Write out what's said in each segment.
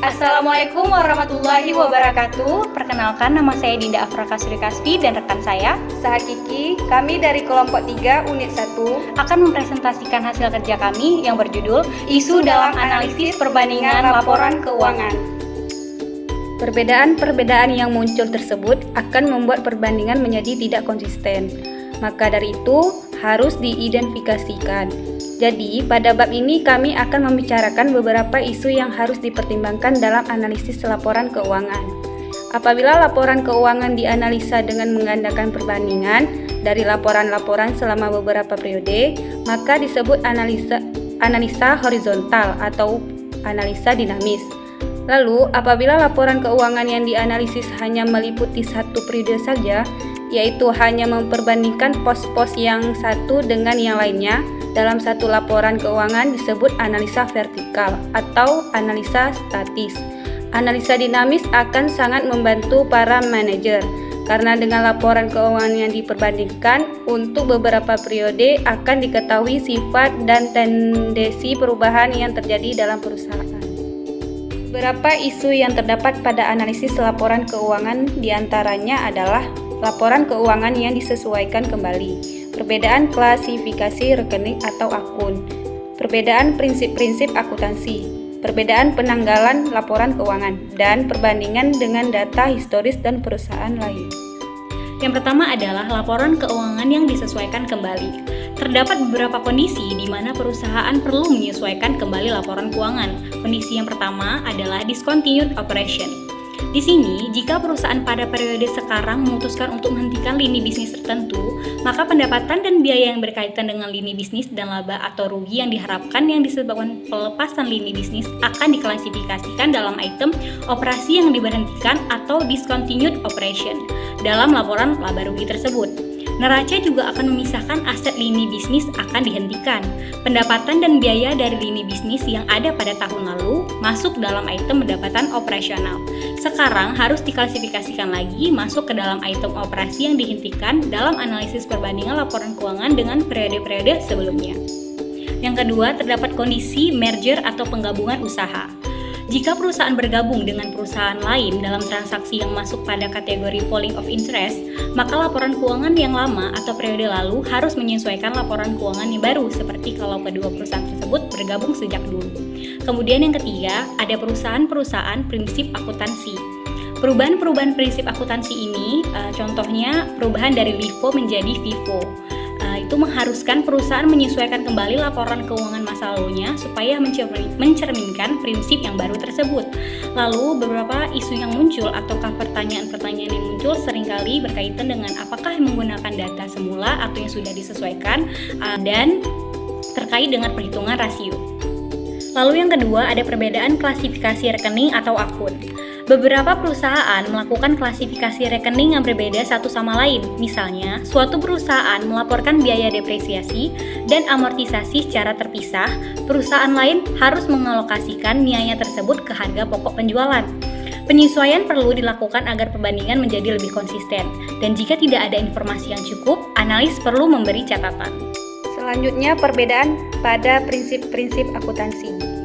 Assalamualaikum warahmatullahi wabarakatuh. Perkenalkan, nama saya Dinda Afra Kasri Kasfi dan rekan saya Sahakiki. Kami dari kelompok 3 unit 1 akan mempresentasikan hasil kerja kami yang berjudul Isu dalam Analisis Perbandingan Laporan Keuangan. Perbedaan-perbedaan yang muncul tersebut akan membuat perbandingan menjadi tidak konsisten. Maka dari itu harus diidentifikasikan. Jadi, pada bab ini kami akan membicarakan beberapa isu yang harus dipertimbangkan dalam analisis laporan keuangan. Apabila laporan keuangan dianalisa dengan menggandakan perbandingan dari laporan-laporan selama beberapa periode, maka disebut analisa horizontal atau analisa dinamis. Lalu, apabila laporan keuangan yang dianalisis hanya meliputi satu periode saja, yaitu hanya memperbandingkan pos-pos yang satu dengan yang lainnya, dalam satu laporan keuangan disebut analisa vertikal atau analisa statis. Analisa dinamis akan sangat membantu para manajer karena dengan laporan keuangan yang diperbandingkan untuk beberapa periode akan diketahui sifat dan tendensi perubahan yang terjadi dalam perusahaan. Beberapa isu yang terdapat pada analisis laporan keuangan diantaranya adalah laporan keuangan yang disesuaikan kembali, perbedaan klasifikasi rekening atau akun, perbedaan prinsip-prinsip akuntansi, perbedaan penanggalan laporan keuangan, dan perbandingan dengan data historis dan perusahaan lain. Yang pertama adalah laporan keuangan yang disesuaikan kembali. Terdapat beberapa kondisi di mana perusahaan perlu menyesuaikan kembali laporan keuangan. Kondisi yang pertama adalah discontinued operation. Di sini, jika perusahaan pada periode sekarang memutuskan untuk menghentikan lini bisnis tertentu, maka pendapatan dan biaya yang berkaitan dengan lini bisnis dan laba atau rugi yang diharapkan yang disebabkan pelepasan lini bisnis akan diklasifikasikan dalam item operasi yang diberhentikan atau discontinued operation dalam laporan laba rugi tersebut. Neraca juga akan memisahkan aset lini bisnis akan dihentikan. Pendapatan dan biaya dari lini bisnis yang ada pada tahun lalu masuk dalam item pendapatan operasional. Sekarang harus diklasifikasikan lagi masuk ke dalam item operasi yang dihentikan dalam analisis perbandingan laporan keuangan dengan periode-periode sebelumnya. Yang kedua, terdapat kondisi merger atau penggabungan usaha. Jika perusahaan bergabung dengan perusahaan lain dalam transaksi yang masuk pada kategori pooling of interest, maka laporan keuangan yang lama atau periode lalu harus menyesuaikan laporan keuangan yang baru seperti kalau kedua perusahaan tersebut bergabung sejak dulu. Kemudian yang ketiga, ada perusahaan-perusahaan prinsip akuntansi. Perubahan-perubahan prinsip akuntansi ini, contohnya perubahan dari LIFO menjadi FIFO. Itu mengharuskan perusahaan menyesuaikan kembali laporan keuangan masa lalunya supaya mencerminkan prinsip yang baru tersebut. Lalu beberapa isu yang muncul ataukah pertanyaan-pertanyaan yang muncul seringkali berkaitan dengan apakah menggunakan data semula atau yang sudah disesuaikan dan terkait dengan perhitungan rasio. Lalu yang kedua ada perbedaan klasifikasi rekening atau akun. Beberapa perusahaan melakukan klasifikasi rekening yang berbeda satu sama lain. Misalnya, suatu perusahaan melaporkan biaya depresiasi dan amortisasi secara terpisah, perusahaan lain harus mengalokasikan nilainya tersebut ke harga pokok penjualan. Penyesuaian perlu dilakukan agar perbandingan menjadi lebih konsisten, dan jika tidak ada informasi yang cukup, analis perlu memberi catatan. Selanjutnya, perbedaan pada prinsip-prinsip akuntansi.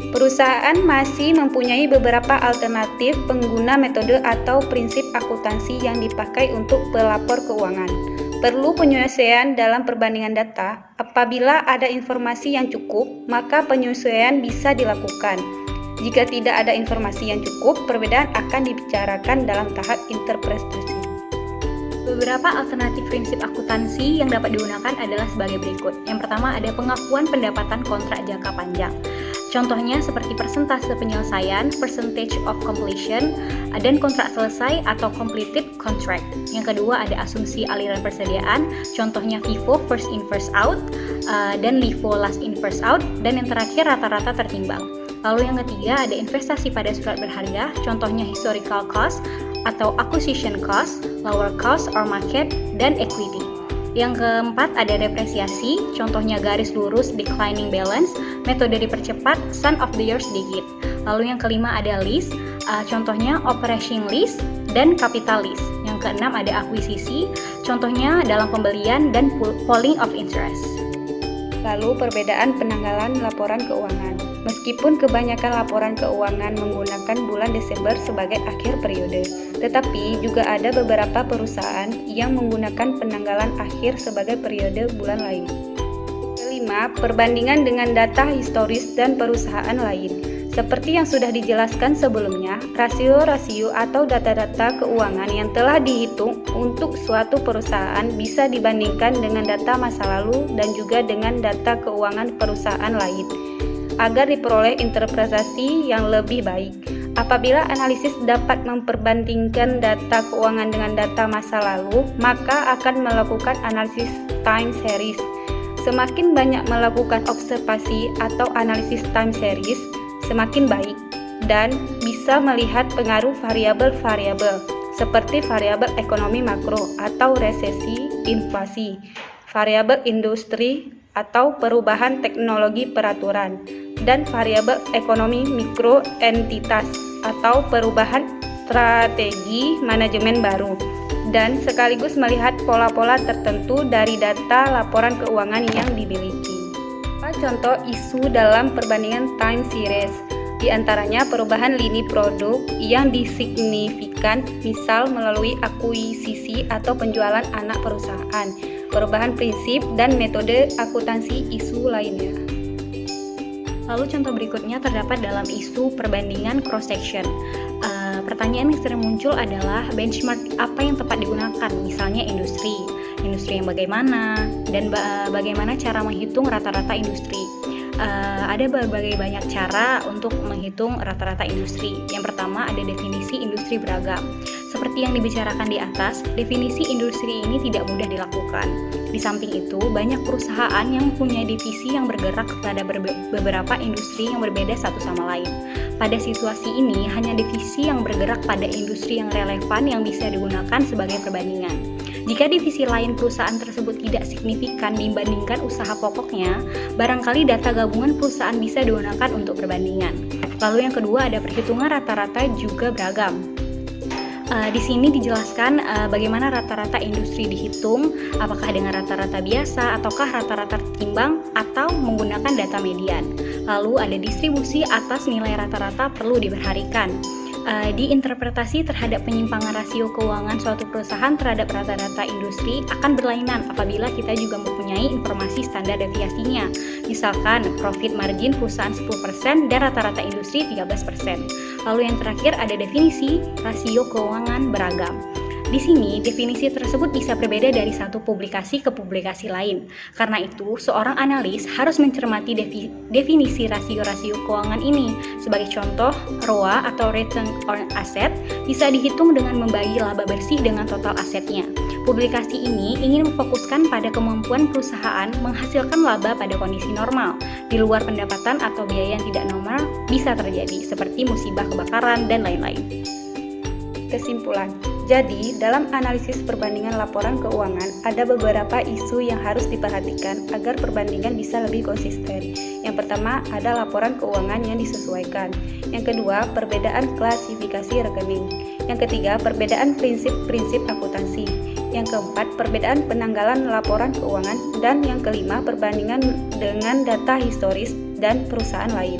Perusahaan masih mempunyai beberapa alternatif pengguna metode atau prinsip akuntansi yang dipakai untuk pelapor keuangan. Perlu penyesuaian dalam perbandingan data. Apabila ada informasi yang cukup, maka penyesuaian bisa dilakukan. Jika tidak ada informasi yang cukup, perbedaan akan dibicarakan dalam tahap interpretasi. Beberapa alternatif prinsip akuntansi yang dapat digunakan adalah sebagai berikut. Yang pertama ada pengakuan pendapatan kontrak jangka panjang. Contohnya seperti persentase penyelesaian, percentage of completion, dan kontrak selesai atau completed contract. Yang kedua ada asumsi aliran persediaan, contohnya FIFO first in first out, dan LIFO last in first out, dan yang terakhir rata-rata tertimbang. Lalu yang ketiga ada investasi pada surat berharga, contohnya historical cost atau acquisition cost, lower cost or market, dan equity. Yang keempat ada depresiasi, contohnya garis lurus declining balance, metode dipercepat sum of the years digit. Lalu yang kelima ada lease, contohnya operation lease dan capital lease. Yang keenam ada akuisisi, contohnya dalam pembelian dan pooling of interest. Lalu perbedaan penanggalan laporan keuangan. Meskipun kebanyakan laporan keuangan menggunakan bulan Desember sebagai akhir periode, tetapi juga ada beberapa perusahaan yang menggunakan penanggalan akhir sebagai periode bulan lain. Kelima, perbandingan dengan data historis dan perusahaan lain. Seperti yang sudah dijelaskan sebelumnya, rasio-rasio atau data-data keuangan yang telah dihitung untuk suatu perusahaan bisa dibandingkan dengan data masa lalu dan juga dengan data keuangan perusahaan lain, agar diperoleh interpretasi yang lebih baik. Apabila analisis dapat memperbandingkan data keuangan dengan data masa lalu, maka akan melakukan analisis time series. Semakin banyak melakukan observasi atau analisis time series, semakin baik dan bisa melihat pengaruh variabel-variabel seperti variabel ekonomi makro atau resesi, inflasi, variabel industri atau perubahan teknologi peraturan, dan variabel ekonomi mikro entitas atau perubahan strategi manajemen baru, dan sekaligus melihat pola-pola tertentu dari data laporan keuangan yang dimiliki. Contoh isu dalam perbandingan time series, di antaranya perubahan lini produk yang disignifikan, misal melalui akuisisi atau penjualan anak perusahaan, perubahan prinsip dan metode akuntansi isu lainnya. Lalu contoh berikutnya terdapat dalam isu perbandingan cross-section. Pertanyaan yang sering muncul adalah benchmark apa yang tepat digunakan, misalnya industri yang bagaimana, dan bagaimana cara menghitung rata-rata industri. Ada berbagai banyak cara untuk menghitung rata-rata industri. Yang pertama ada definisi industri beragam. Seperti yang dibicarakan di atas, definisi industri ini tidak mudah dilakukan. Di samping itu, banyak perusahaan yang mempunyai divisi yang bergerak pada beberapa industri yang berbeda satu sama lain. Pada situasi ini, hanya divisi yang bergerak pada industri yang relevan yang bisa digunakan sebagai perbandingan. Jika divisi lain perusahaan tersebut tidak signifikan dibandingkan usaha pokoknya, barangkali data gabungan perusahaan bisa digunakan untuk perbandingan. Lalu yang kedua ada perhitungan rata-rata juga beragam. Di sini dijelaskan bagaimana rata-rata industri dihitung, apakah dengan rata-rata biasa ataukah rata-rata tertimbang atau menggunakan data median. Lalu ada distribusi atas nilai rata-rata perlu diperhatikan. Diinterpretasi terhadap penyimpangan rasio keuangan suatu perusahaan terhadap rata-rata industri akan berlainan apabila kita juga mempunyai informasi standar deviasinya. Misalkan profit margin perusahaan 10% dan rata-rata industri 13%. Lalu yang terakhir ada definisi rasio keuangan beragam. Di sini, definisi tersebut bisa berbeda dari satu publikasi ke publikasi lain. Karena itu, seorang analis harus mencermati definisi rasio-rasio keuangan ini. Sebagai contoh, ROA atau Return on Asset bisa dihitung dengan membagi laba bersih dengan total asetnya. Publikasi ini ingin memfokuskan pada kemampuan perusahaan menghasilkan laba pada kondisi normal. Di luar pendapatan atau biaya yang tidak normal bisa terjadi, seperti musibah kebakaran dan lain-lain. Kesimpulan. Jadi, dalam analisis perbandingan laporan keuangan, ada beberapa isu yang harus diperhatikan agar perbandingan bisa lebih konsisten. Yang pertama, ada laporan keuangan yang disesuaikan. Yang kedua, perbedaan klasifikasi rekening. Yang ketiga, perbedaan prinsip-prinsip akuntansi. Yang keempat, perbedaan penanggalan laporan keuangan. Dan yang kelima, perbandingan dengan data historis dan perusahaan lain.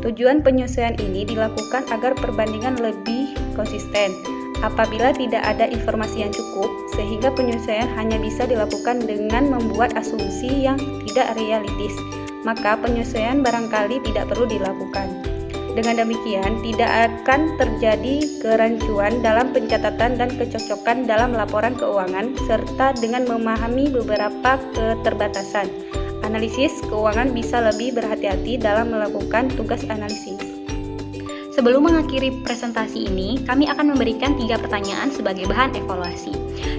Tujuan penyesuaian ini dilakukan agar perbandingan lebih konsisten. Apabila tidak ada informasi yang cukup, sehingga penyesuaian hanya bisa dilakukan dengan membuat asumsi yang tidak realistis, maka penyesuaian barangkali tidak perlu dilakukan. Dengan demikian, tidak akan terjadi kerancuan dalam pencatatan dan kecocokan dalam laporan keuangan, serta dengan memahami beberapa keterbatasan. Analisis keuangan bisa lebih berhati-hati dalam melakukan tugas analisis. Sebelum mengakhiri presentasi ini, kami akan memberikan 3 pertanyaan sebagai bahan evaluasi.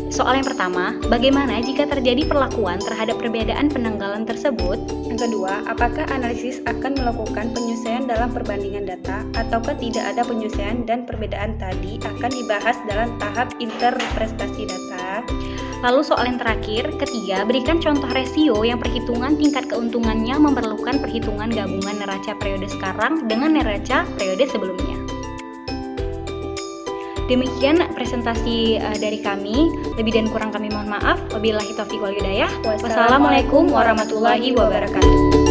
Soal yang pertama, bagaimana jika terjadi perlakuan terhadap perbedaan penanggalan tersebut? Yang kedua, apakah analisis akan melakukan penyesuaian dalam perbandingan data, ataukah tidak ada penyesuaian dan perbedaan tadi akan dibahas dalam tahap interpretasi data? Lalu soal yang terakhir, ketiga, berikan contoh rasio yang perhitungan tingkat keuntungannya memerlukan perhitungan gabungan neraca periode sekarang dengan neraca periode sebelumnya. Demikian presentasi dari kami. Lebih dan kurang kami mohon maaf. Wabillahi taufiq wal hidayah. Wassalamualaikum warahmatullahi wabarakatuh.